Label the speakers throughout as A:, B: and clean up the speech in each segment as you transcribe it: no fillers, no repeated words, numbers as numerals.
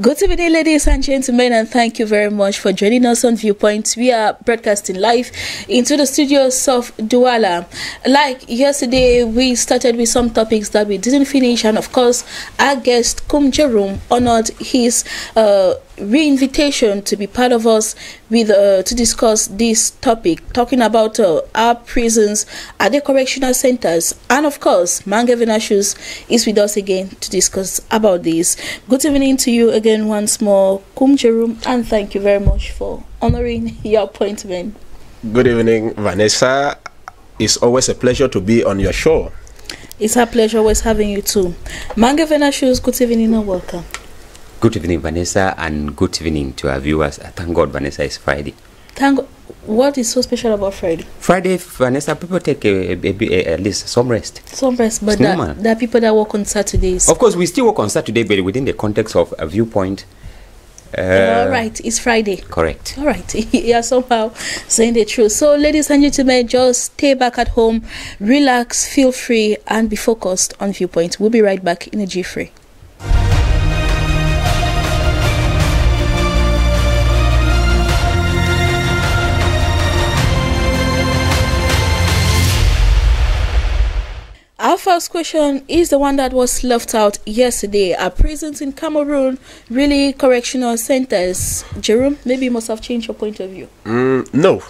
A: Good evening, ladies and gentlemen, and thank you very much for joining us on Viewpoint. We are broadcasting live into the studios of Douala. Like yesterday, we started with some topics that we didn't finish, and of course, our guest, Jerome, honored his re-invitation to be part of us with to discuss this topic, talking about our prisons at the correctional centers. And of course, Mange Venashus is with us again to discuss about this. Good evening to you again once more, Jerome, and thank you very much for honoring your appointment.
B: Good evening, Vanessa. It's always a pleasure to be on your show.
A: It's a pleasure always having you too. Mange Venashus, good evening and welcome.
C: Good evening, Vanessa, and good evening to our viewers. Thank God, Vanessa, it's Friday.
A: Thank God. What is so special about Friday?
C: Friday, Vanessa, people take at least some rest.
A: Some rest, but there are people that work on Saturdays.
C: Of course, we still work on Saturday, but within the context of a viewpoint.
A: All right, it's Friday.
C: Correct.
A: All right, yeah, somehow saying the truth. So, ladies and gentlemen, just stay back at home, relax, feel free, and be focused on Viewpoint. We'll be right back in a jiffy. Our first question is the one that was left out yesterday. Are prisons in Cameroon really correctional centers? Jerome, maybe you must have changed your point of view.
B: No.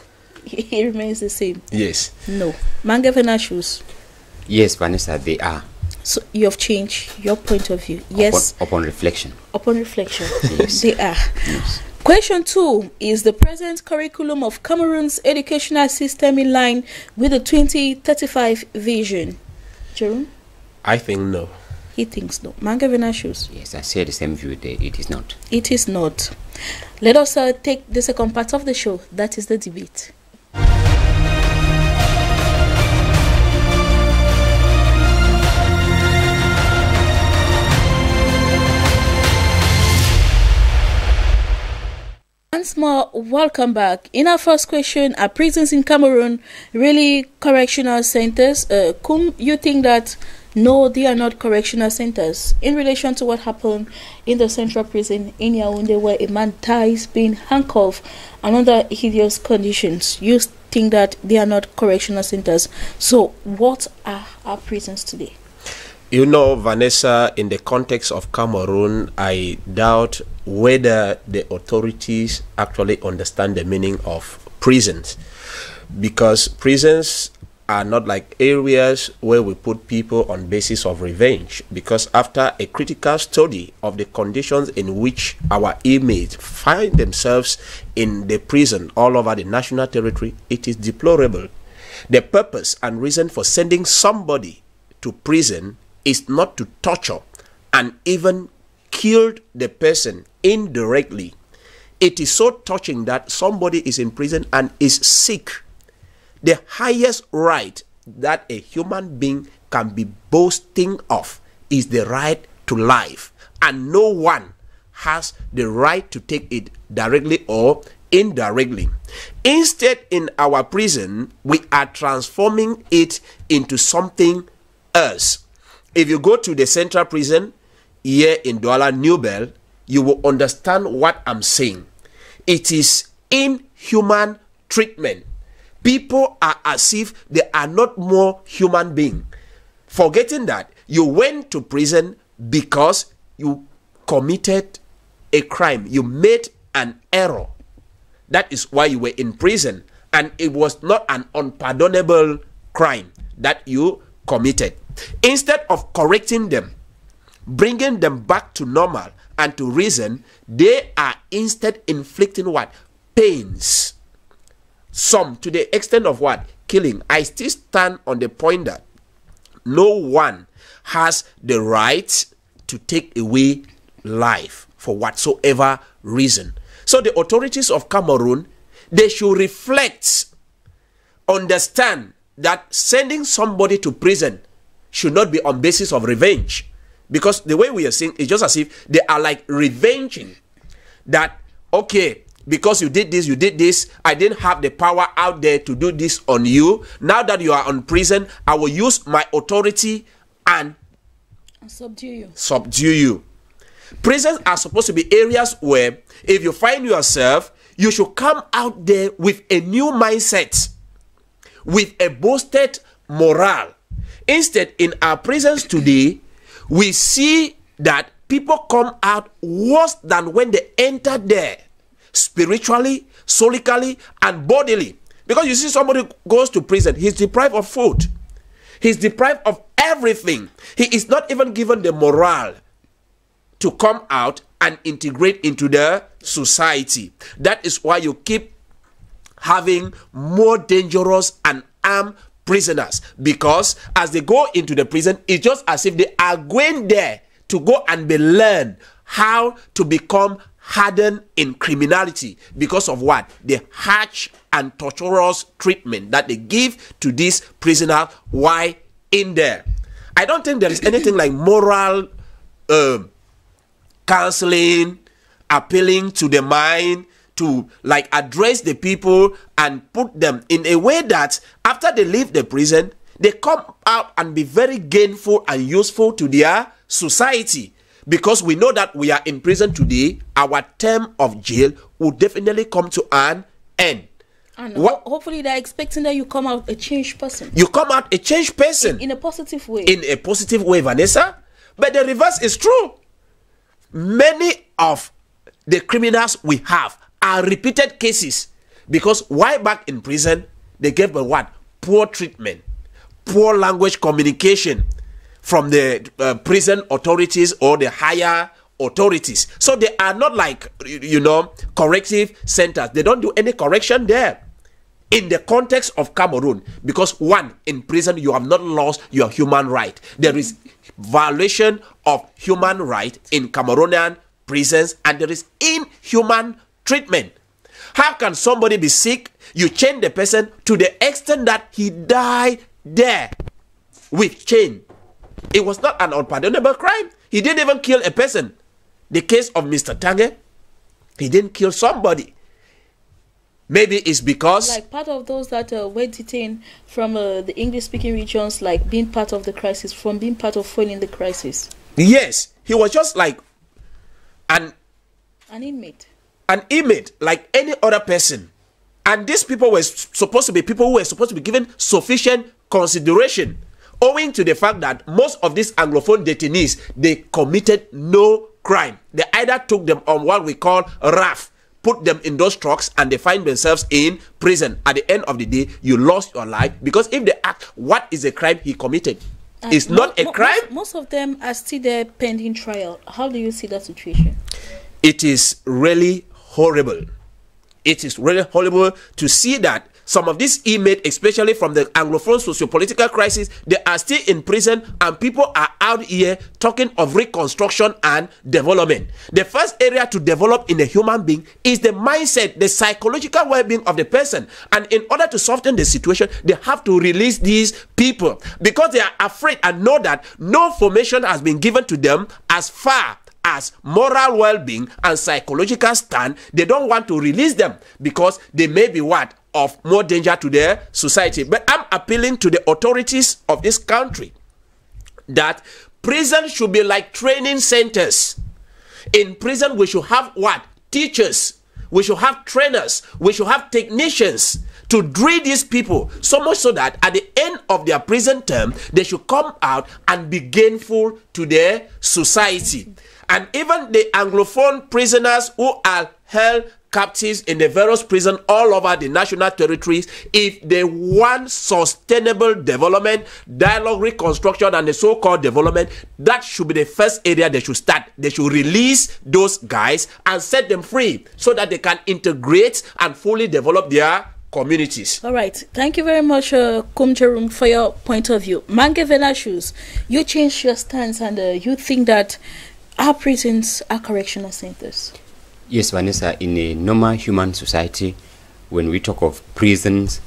A: It remains the same.
B: Yes.
A: No. Mange Venashus.
C: Yes, Vanessa, they are.
A: So you have changed your point of view. Yes.
C: Upon reflection.
A: Upon reflection.
C: Yes.
A: They are.
C: Yes.
A: Question 2. Is the present curriculum of Cameroon's educational system in line with the 2035 vision? Jerome?
B: I think no.
A: He thinks no. Mange Venashus?
C: Yes, I share the same view. It is not.
A: It is not. Let us take the second part of the show. That is the debate. Once more, welcome back. In our first question, are prisons in Cameroon really correctional centers? You think that no, they are not correctional centers in relation to what happened in the central prison in Yaoundé, where a man dies being handcuffed and under hideous conditions? You think that they are not correctional centers. So what are our prisons today?
B: You know, Vanessa, in the context of Cameroon, I doubt whether the authorities actually understand the meaning of prisons, because prisons are not like areas where we put people on basis of revenge, because after a critical study of the conditions in which our inmates find themselves in the prison all over the national territory, it is deplorable. The purpose and reason for sending somebody to prison is not to torture and even kill the person indirectly. It is so touching that somebody is in prison and is sick. The highest right that a human being can be boasting of is the right to life, and no one has the right to take it directly or indirectly. Instead, in our prison, we are transforming it into something else. If you go to the central prison here in Douala, New Bell, you will understand what I'm saying. It is inhuman treatment. People are as if they are not more human beings, forgetting that you went to prison because you committed a crime. You made an error. That is why you were in prison, and it was not an unpardonable crime that you committed. Instead of correcting them, bringing them back to normal and to reason, they are instead inflicting what? Pains. Some to the extent of what? Killing. I still stand on the point that no one has the right to take away life for whatsoever reason. So the authorities of Cameroon, they should reflect, understand that sending somebody to prison should not be on basis of revenge, because the way we are seeing is just as if they are like revenging that, okay, because you did this, I didn't have the power out there to do this on you. Now that you are on prison, I will use my authority and
A: subdue you.
B: Prisons are supposed to be areas where if you find yourself, you should come out there with a new mindset, with a boosted morale. Instead, in our prisons today, we see that people come out worse than when they entered there, spiritually, solically, and bodily. Because you see, somebody goes to prison, he's deprived of food, he's deprived of everything. He is not even given the morale to come out and integrate into the society. That is why you keep having more dangerous and armed prisoners, because as they go into the prison, it's just as if they are going there to go and be learned how to become hardened in criminality, because of what? The harsh and torturous treatment that they give to these prisoners while in there. I don't think there is anything like moral counseling, appealing to the mind, to like address the people and put them in a way that after they leave the prison, they come out and be very gainful and useful to their society. Because we know that we are in prison today, our term of jail will definitely come to an end.
A: And hopefully they're expecting that you come out a changed person.
B: You come out a changed person.
A: In a positive way.
B: In a positive way, Vanessa. But the reverse is true. Many of the criminals we have are repeated cases, because while back in prison, they gave them what? Poor treatment, poor language communication from the prison authorities or the higher authorities. So they are not like, you know, corrective centers. They don't do any correction there. In the context of Cameroon, because one, in prison, you have not lost your human right. There is violation of human right in Cameroonian prisons, and there is inhuman treatment. How can somebody be sick? You chain the person to the extent that he died there with chain. It was not an unpardonable crime. He didn't even kill a person. The case of Mr. Tange, he didn't kill somebody. Maybe it's because,
A: like, part of those that were detained from the English-speaking regions, like being part of the crisis, from being part of foiling the crisis.
B: Yes, he was just like an
A: inmate.
B: An inmate like any other person. And these people were supposed to be people who were supposed to be given sufficient consideration, owing to the fact that most of these Anglophone detainees, they committed no crime. They either took them on what we call RAF, put them in those trucks, and they find themselves in prison. At the end of the day, you lost your life, because if they ask what is a crime he committed, it's not a crime.
A: Most of them are still there pending trial. How do you see that situation?
B: It is really horrible. It is really horrible to see that some of these inmates, especially from the Anglophone socio-political crisis, they are still in prison, and people are out here talking of reconstruction and development. The first area to develop in a human being is the mindset, the psychological well-being of the person. And in order to soften the situation, they have to release these people, because they are afraid and know that no formation has been given to them as far as moral well-being and psychological stand. They don't want to release them, because they may be what? Of more danger to their society. But I'm appealing to the authorities of this country that prison should be like training centers. In prison, we should have what? Teachers. We should have trainers. We should have technicians to drill these people, so much so that at the end of their prison term, they should come out and be gainful to their society. And even the Anglophone prisoners who are held captives in the various prisons all over the national territories, if they want sustainable development, dialogue, reconstruction, and the so-called development, that should be the first area they should start. They should release those guys and set them free, so that they can integrate and fully develop their communities.
A: All right, thank you very much, Kumjerum, for your point of view. Mange Venashus, you changed your stance, and you think that our prisons are correctional centers.
C: Yes, Vanessa, in a normal human society, when we talk of prisons,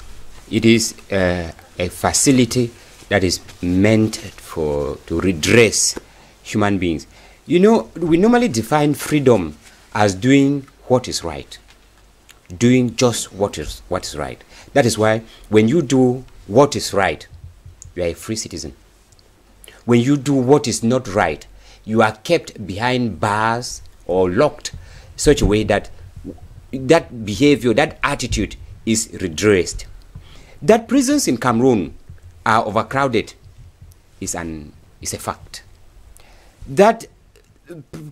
C: it is a facility that is meant to redress human beings. You know, we normally define freedom as doing what is right, doing just what is right. That is why when you do what is right, you are a free citizen. When you do what is not right, you are kept behind bars or locked such a way that that behavior, that attitude is redressed. That prisons in Cameroon are overcrowded is a fact. That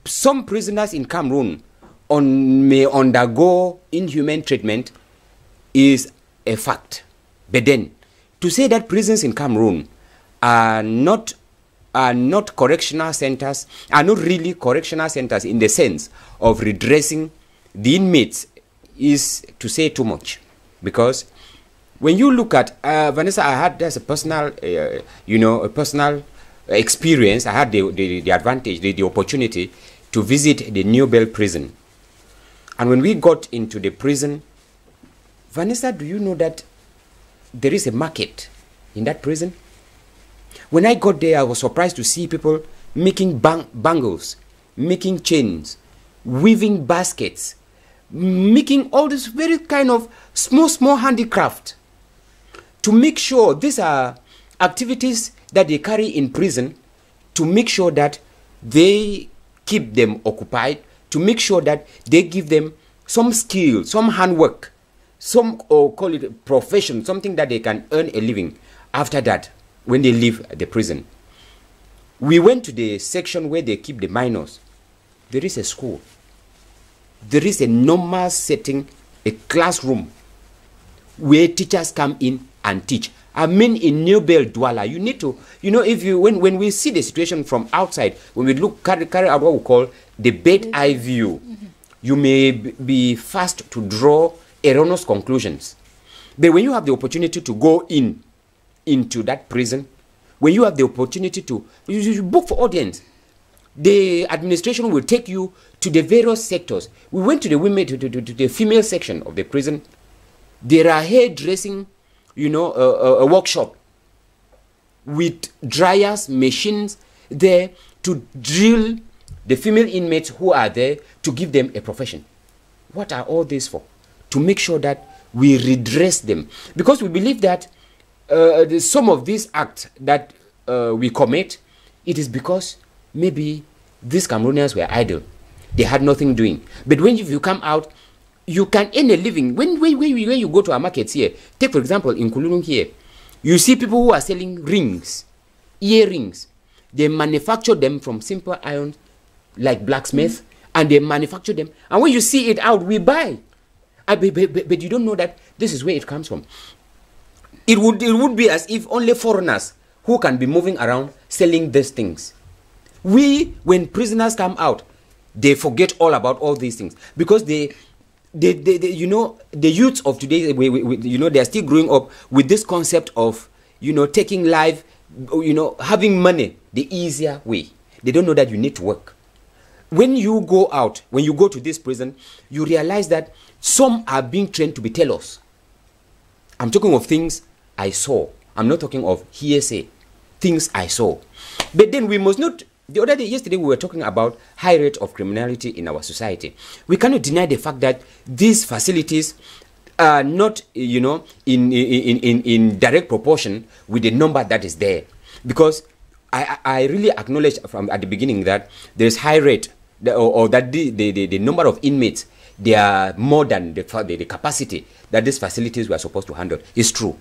C: some prisoners in Cameroon may undergo inhumane treatment is a fact. But then, to say that prisons in Cameroon are not correctional centers, are not really correctional centers in the sense of redressing the inmates, is to say too much. Because when you look at Vanessa, I had a personal, a personal experience. I had the advantage, the opportunity to visit the New Bell prison. And when we got into the prison, Vanessa, do you know that there is a market in that prison? When I got there, I was surprised to see people making bangles, making chains, weaving baskets, making all this very kind of small handicraft, to make sure these are activities that they carry in prison, to make sure that they keep them occupied, to make sure that they give them some skill, some handwork, some, or call it a profession, something that they can earn a living after that when they leave the prison. We went to the section where they keep the minors. There is a school. There is a normal setting, a classroom where teachers come in and teach. I mean, in New Bell Douala, you need to, if you, when we see the situation from outside, when we carry out what we call the bird eye view, you may be fast to draw erroneous conclusions. But when you have the opportunity to go into that prison, when you have the opportunity to you book for audience, the administration will take you to the various sectors. We went to the women, to the female section of the prison. There are hairdressing, a workshop with dryers, machines there to drill the female inmates who are there, to give them a profession. What are all these for? To make sure that we redress them. Because we believe that some of these acts that we commit, it is because maybe these Cameroonians were idle. They had nothing doing. But when you come out, you can earn a living. When you go to our markets here, take for example in Kulurung here, you see people who are selling rings, earrings. They manufacture them from simple iron, like blacksmith, and they manufacture them. And when you see it out, we buy. But you don't know that this is where it comes from. It would be as if only foreigners who can be moving around selling these things. When prisoners come out, they forget all about all these things, because the youths of today, they are still growing up with this concept of, taking life, having money the easier way. They don't know that you need to work. When you go out, when you go to this prison, you realize that some are being trained to be tellers. I'm talking of things I saw. I'm not talking of hearsay. Things I saw. But then we must not. Yesterday we were talking about high rate of criminality in our society. We cannot deny the fact that these facilities are not, in direct proportion with the number that is there. Because I really acknowledge from at the beginning that there is high rate, or that the number of inmates, they are more than the capacity that these facilities were supposed to handle. Is true.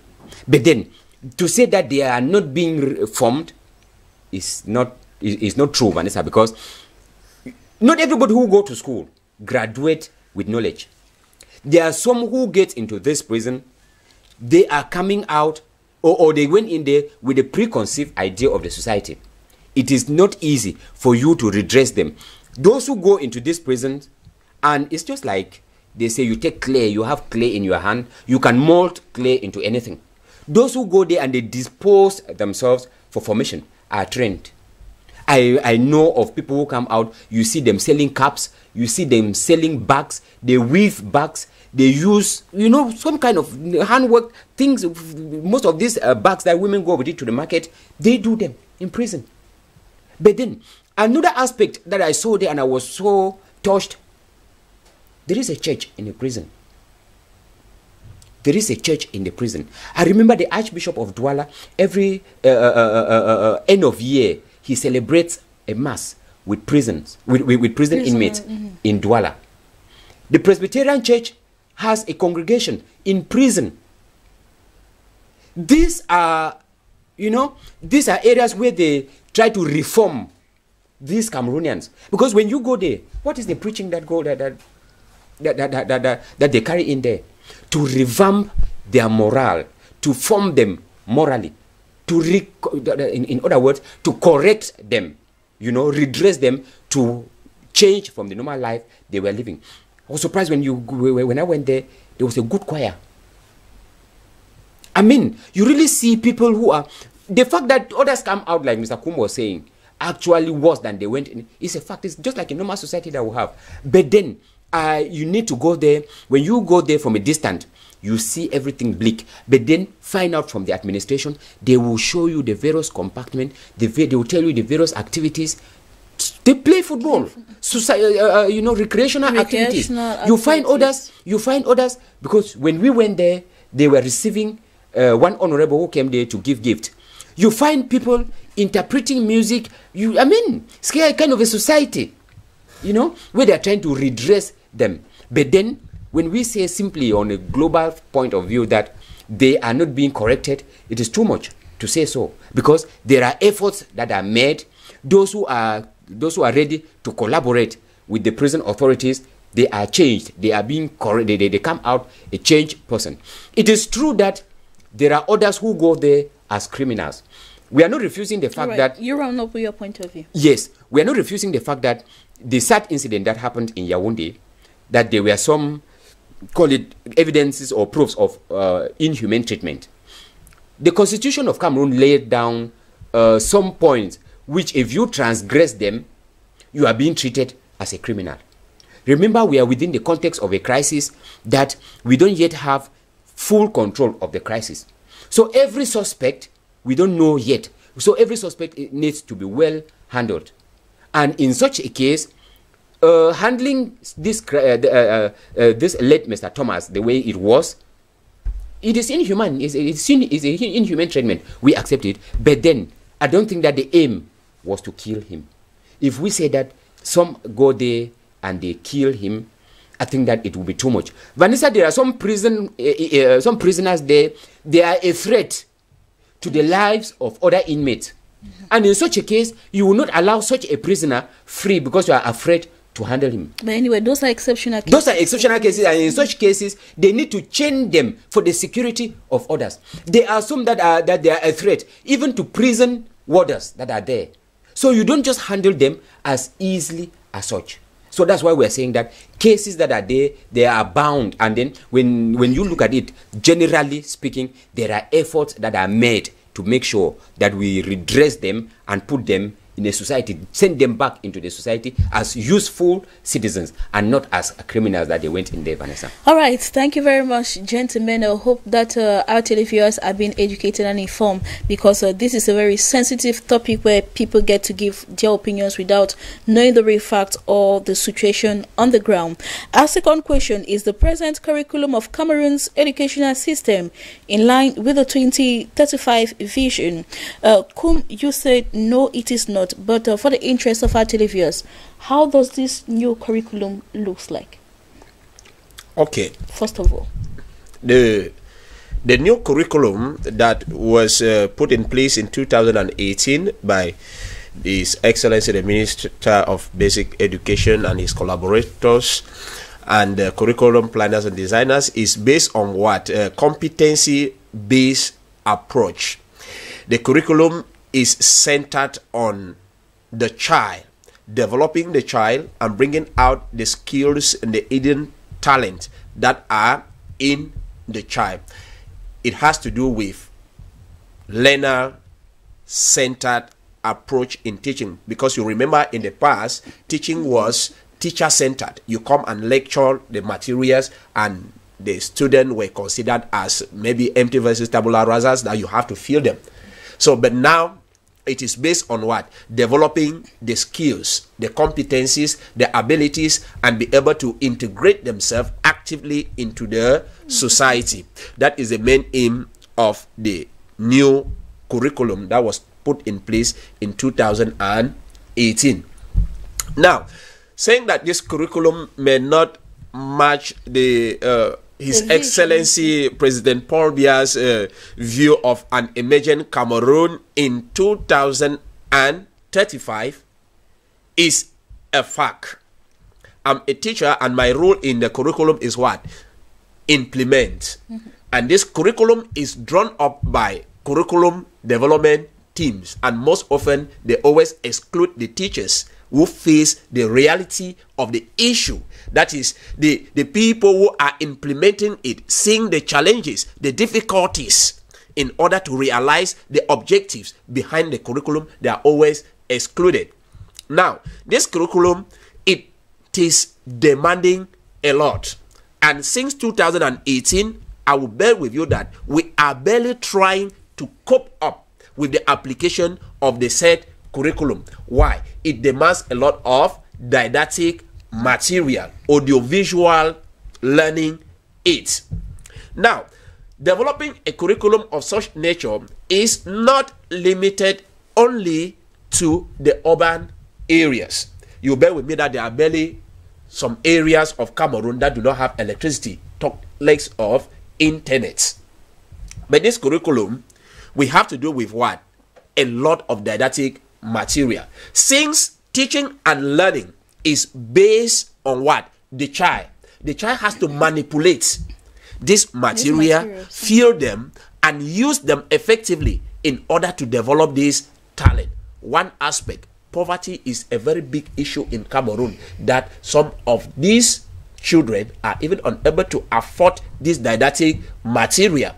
C: But then, to say that they are not being formed is not true, Vanessa, because not everybody who go to school graduate with knowledge. There are some who get into this prison, they are coming out, or they went in there with a preconceived idea of the society. It is not easy for you to redress them. Those who go into this prison, and it's just like they say, you take clay, you have clay in your hand, you can mold clay into anything. Those who go there and they dispose themselves for formation are trained. I know of people who come out, you see them selling caps, you see them selling bags, they weave bags, they use, some kind of handwork things. Most of these bags that women go with it to the market, they do them in prison. But then, another aspect that I saw there and I was so touched, there is a church in the prison. There is a church in the prison. I remember the Archbishop of Douala, every end of year, he celebrates a mass with prisons, with prison inmates in Douala. The Presbyterian Church has a congregation in prison. These are, these are areas where they try to reform these Cameroonians. Because when you go there, what is the preaching that they carry in there? To revamp their morale, to form them morally, in other words, to correct them, redress them to change from the normal life they were living. I was surprised when I went there, there was a good choir. I mean, you really see people who are, the fact that others come out, like Mr. Kum was saying, actually worse than they went in, is a fact. It's just like a normal society that we have. But then, you need to go there. When you go there from a distance, you see everything bleak. But then, find out from the administration, they will show you the various compartments, they will tell you the various activities. They play football, recreational activities. You find others, because when we went there, they were receiving one honorable who came there to give gift. You find people interpreting music. It's kind of a society, where they are trying to redress them. But then, when we say simply on a global point of view that they are not being corrected, it is too much to say so, because there are efforts that are made. Those who are ready to collaborate with the prison authorities, they are changed. They are being corrected. They come out a changed person. It is true that there are others who go there as criminals. We are not refusing the fact that...
A: You round up with your point of view.
C: Yes. We are not refusing the fact that the sad incident that happened in Yaoundé, that there were some, call it evidences or proofs of inhumane treatment. The Constitution of Cameroon laid down some points which, if you transgress them, you are being treated as a criminal. Remember, we are within the context of a crisis that we don't yet have full control of the crisis. So every suspect, we don't know yet. So every suspect needs to be well handled. And in such a case, handling this late Mr. Thomas the way it was, it is inhuman. It's inhuman treatment. We accept it. But then, I don't think that the aim was to kill him. If we say that some go there and they kill him, I think that it will be too much. Vanessa, there are some prisoners there. They are a threat to the lives of other inmates. And in such a case, you will not allow such a prisoner free because you are afraid to handle him.
A: But anyway, those are exceptional cases.
C: Those are exceptional cases, and in such cases, they need to chain them for the security of others. There are some that they are a threat, even to prison warders that are there. So you don't just handle them as easily as such. So that's why we're saying that cases that are there, they are bound. And then when you look at it, generally speaking, there are efforts that are made to make sure that we redress them and put them in a society, send them back into the society as useful citizens and not as criminals that they went in there, Vanessa.
A: All right, thank you very much, gentlemen. I hope that our televiewers are being educated and informed, because this is a very sensitive topic where people get to give their opinions without knowing the real facts or the situation on the ground. Our second question is: the present curriculum of Cameroon's educational system in line with the 2035 vision? Kum, you said no, it is not. But for the interest of our televiewers, how does this new curriculum looks like?
B: Okay.
A: First of all,
B: the new curriculum that was put in place in 2018 by His Excellency the Minister of Basic Education and his collaborators and curriculum planners and designers is based on what? Competency-based approach. The curriculum is centered on the child, developing the child and bringing out the skills and the hidden talent that are in the child. It has to do with learner-centered approach in teaching, because you remember in the past, teaching was teacher-centered. You come and lecture the materials, and the students were considered as maybe empty versus tabula rasas that you have to fill them. So, but now it is based on what? Developing the skills, the competencies, the abilities, and be able to integrate themselves actively into the society. That is the main aim of the new curriculum that was put in place in 2018. Now, saying that this curriculum may not match the His Excellency President Paul Biya's view of an emerging Cameroon in 2035 is a fact. I'm a teacher, and my role in the curriculum is what? Implement. And this curriculum is drawn up by curriculum development teams, and most often they always exclude the teachers who face the reality of the issue. That is, the people who are implementing it, seeing the challenges, the difficulties, in order to realize the objectives behind the curriculum, they are always excluded. Now, this curriculum, it is demanding a lot. And since 2018, I will bear with you that we are barely trying to cope up with the application of the said curriculum. Why? It demands a lot of didactic material, audiovisual learning aids. Now, developing a curriculum of such nature is not limited only to the urban areas. You bear with me that there are barely some areas of Cameroon that do not have electricity, talk less of internet. But this curriculum, we have to do with what? A lot of didactic material. Since teaching and learning is based on what? The child. The child has to manipulate this material, feel them, and use them effectively in order to develop this talent. One aspect, poverty is a very big issue in Cameroon, that some of these children are even unable to afford this didactic material.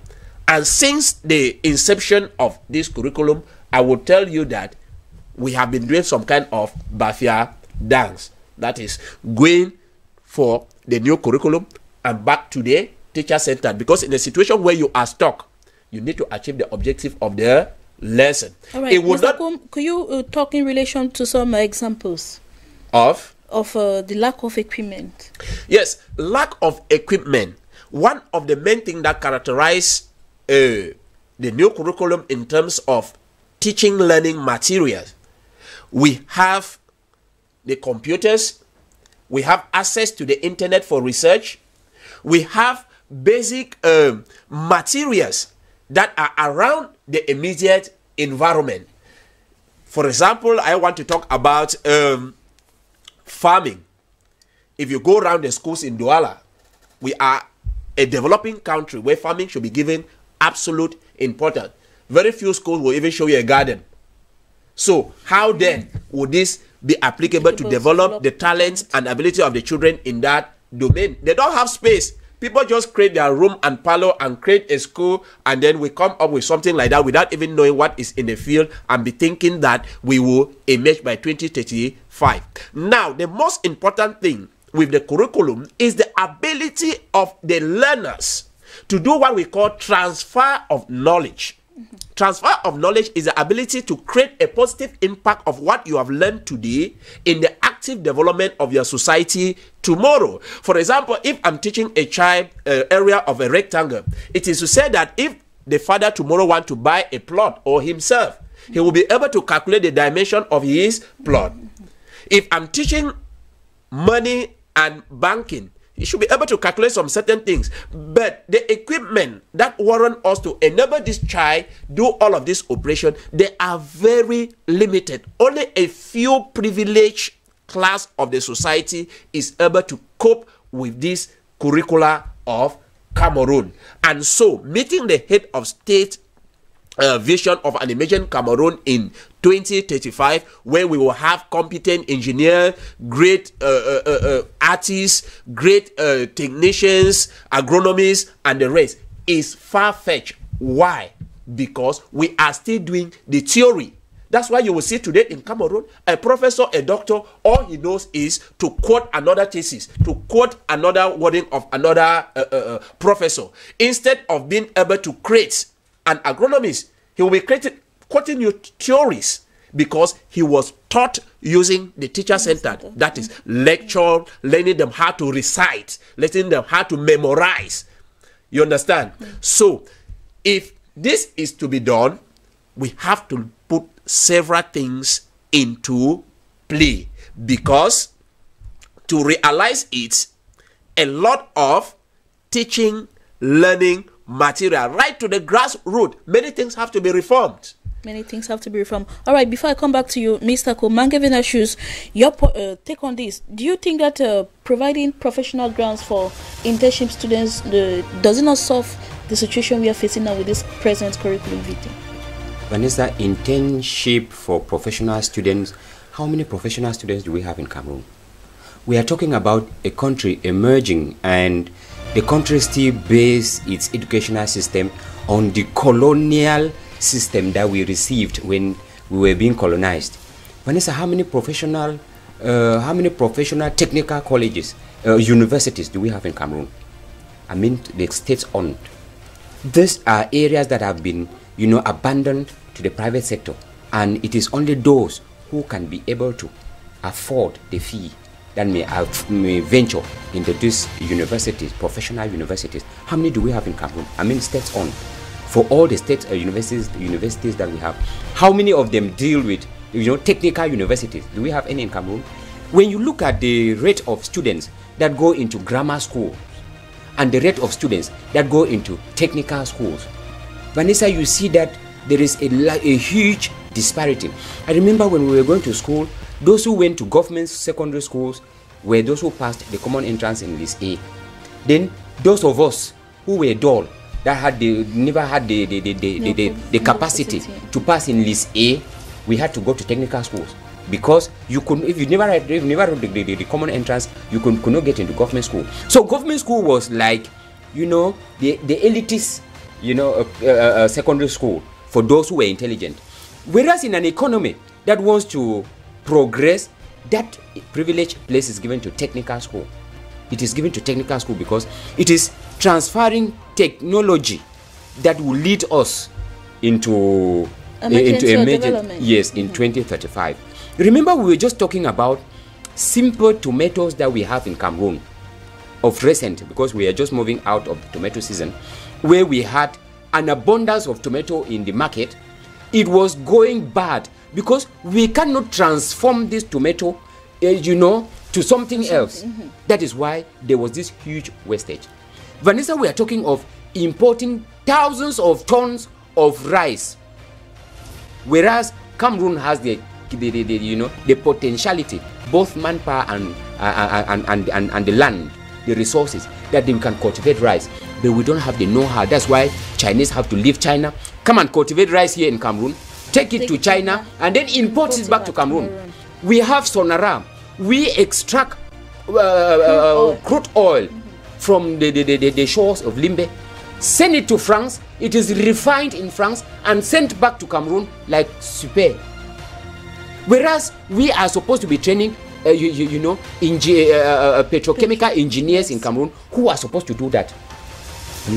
B: And since the inception of this curriculum, I will tell you that we have been doing some kind of Bafia dance. That is going for the new curriculum and back to the teacher center. Because in a situation where you are stuck, you need to achieve the objective of the lesson.
A: All right, Mr. Kum, could you talk in relation to some examples
B: of
A: the lack of equipment?
B: Yes, lack of equipment. One of the main things that characterize the new curriculum in terms of teaching learning materials, we have the computers, we have access to the internet for research, we have basic materials that are around the immediate environment. For example, I want to talk about farming. If you go around the schools in Douala, we are a developing country where farming should be given absolute importance. Very few schools will even show you a garden. So how then would this be applicable to develop the talents and ability of the children in that domain? They don't have space. People just create their room and parlor and create a school, and then we come up with something like that without even knowing what is in the field and be thinking that we will emerge by 2035. Now, the most important thing with the curriculum is the ability of the learners to do what we call transfer of knowledge. Transfer of knowledge is the ability to create a positive impact of what you have learned today in the active development of your society tomorrow. For example, if I'm teaching a child area of a rectangle, it is to say that if the father tomorrow wants to buy a plot or himself, he will be able to calculate the dimension of his plot. If I'm teaching money and banking, you should be able to calculate some certain things. But the equipment that warrant us to enable this child do all of this operation, they are very limited. Only a few privileged class of the society is able to cope with this curricula of Cameroon. And so, meeting the head of state vision of an emerging Cameroon in 2035, where we will have competent engineers, great artists, great technicians, agronomists, and the rest, is far-fetched. Why? Because we are still doing the theory. That's why you will see today in Cameroon, a professor, a doctor, all he knows is to quote another thesis, to quote another wording of another professor, instead of being able to create an agronomist. He will be quoting you theories because he was taught using the teacher center. That is lecture, learning them how to recite, letting them how to memorize. You understand? So, if this is to be done, we have to put several things into play, because to realize it, a lot of teaching, learning material, right to the grassroots, many things have to be reformed.
A: Many things have to be reformed. All right, before I come back to you, Mr. Komangevinashus, your take on this. Do you think that providing professional grants for internship students, does it not solve the situation we are facing now with this present curriculum vitae?
C: Vanessa, internship for professional students, how many professional students do we have in Cameroon? We are talking about a country emerging, and the country still bases its educational system on the colonial system that we received when we were being colonized. Vanessa, how many professional technical colleges, universities do we have in Cameroon? I mean, the state-owned. These are areas that have been, abandoned to the private sector, and it is only those who can be able to afford the fee that may venture into these universities, professional universities. How many do we have in Cameroon? I mean, state-owned. For all the state universities that we have, how many of them deal with technical universities? Do we have any in Cameroon? When you look at the rate of students that go into grammar schools and the rate of students that go into technical schools, Vanessa, you see that there is a huge disparity. I remember when we were going to school, those who went to government secondary schools were those who passed the common entrance in list A. Then those of us who were dull, that never had the capacity to pass in list A, we had to go to technical schools, because you couldn't, if you never had the common entrance, you could not get into government school. So government school was like, the elitist, secondary school for those who were intelligent. Whereas in an economy that wants to progress, that privileged place is given to technical school. It is given to technical school because it is transferring technology that will lead us into emergent, yes, in 2035. Remember, we were just talking about simple tomatoes that we have in Cameroon of recent, because we are just moving out of the tomato season, where we had an abundance of tomato in the market. It was going bad because we cannot transform this tomato, to something else. That is why there was this huge wastage. Vanessa, we are talking of importing thousands of tons of rice, whereas Cameroon has the potentiality, both manpower and the land, the resources that they can cultivate rice, but we don't have the know-how. That's why Chinese have to leave China, come and cultivate rice here in Cameroon, take it to China, and then import it back to Cameroon. We have Sonara. We extract crude oil from the shores of Limbe, send it to France. It is refined in France and sent back to Cameroon like super. Whereas we are supposed to be training, petrochemical engineers in Cameroon who are supposed to do that.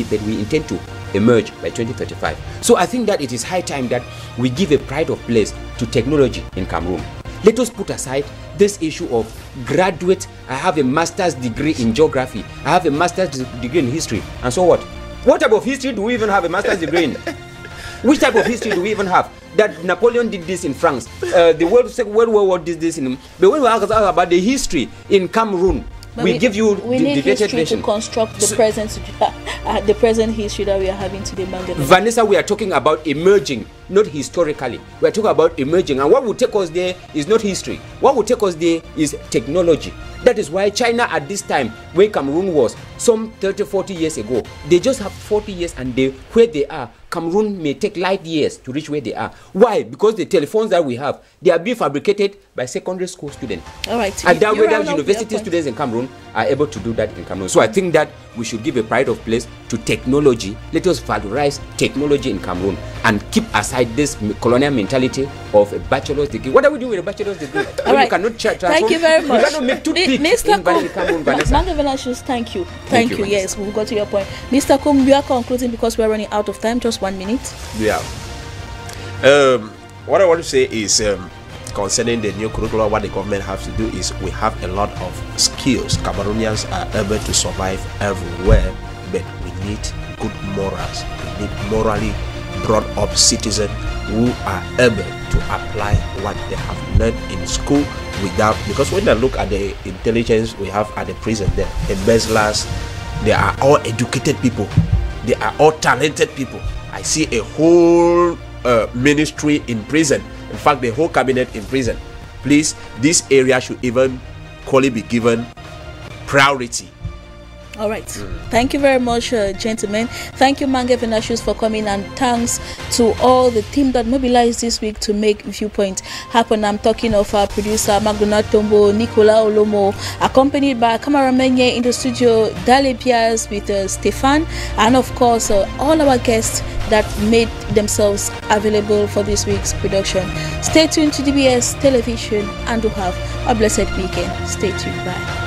C: But we intend to emerge by 2035. So I think that it is high time that we give a pride of place to technology in Cameroon. Let us put aside this issue of graduate. I have a master's degree in geography. I have a master's degree in history. And so what? What type of history do we even have a master's degree in? Which type of history do we even have? That Napoleon did this in France. The World War did this in... But when we ask about the history in Cameroon, we give you
A: we need history to construct the present history that we are having today.
C: Vanessa, we are talking about emerging, not historically. We are talking about emerging, and what will take us there is not history. What will take us there is technology. That is why China at this time, where Cameroon was some 30-40 years ago, they just have 40 years, and where they are, Cameroon may take light years to reach where they are. Why? Because the telephones that we have, they are being fabricated by secondary school students.
A: All right.
C: And that way, that university students in Cameroon are able to do that in Cameroon. So I think that we should give a pride of place to technology. Let us valorize technology in Cameroon and keep aside this colonial mentality of a bachelor's degree. What are we doing with a bachelor's degree?
A: All right.
C: You cannot
A: thank you very much.
C: You cannot make toothpicks in Cameroon, Vanessa.
A: Mangevinashus, thank you. Thank you. Yes, we'll go to your point. Mr. Kum, we are concluding because we're running out of time. Just 1 minute.
B: Yeah. What I want to say is concerning the new curriculum, what the government has to do is we have a lot of skills. Cameroonians are able to survive everywhere, but we need good morals. We need morally brought up citizens who are able to apply what they have learned in school without, because when I look at the intelligence we have at the prison, the embezzlers, they are all educated people, they are all talented people. I see a whole ministry in prison, in fact the whole cabinet in prison. Please, this area should even quality be given priority.
A: All right. Thank you very much, gentlemen. Thank you, Mange Venatius, for coming, and thanks to all the team that mobilized this week to make Viewpoint happen. I'm talking of our producer, Magdona Tombo, Nicola Olomo, accompanied by cameraman in the studio, Dbs with Stefan, and of course, all our guests that made themselves available for this week's production. Stay tuned to DBS Television and do have a blessed weekend. Stay tuned. Bye.